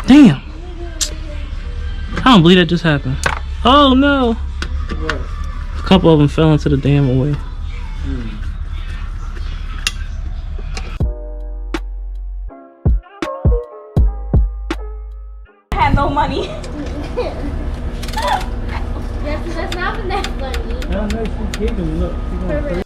Damn! I don't believe that just happened. Oh no! What? A couple of them fell into the damn oil. I had no money. That's not been that funny. I don't know, she's giggling. Look, she's going crazy.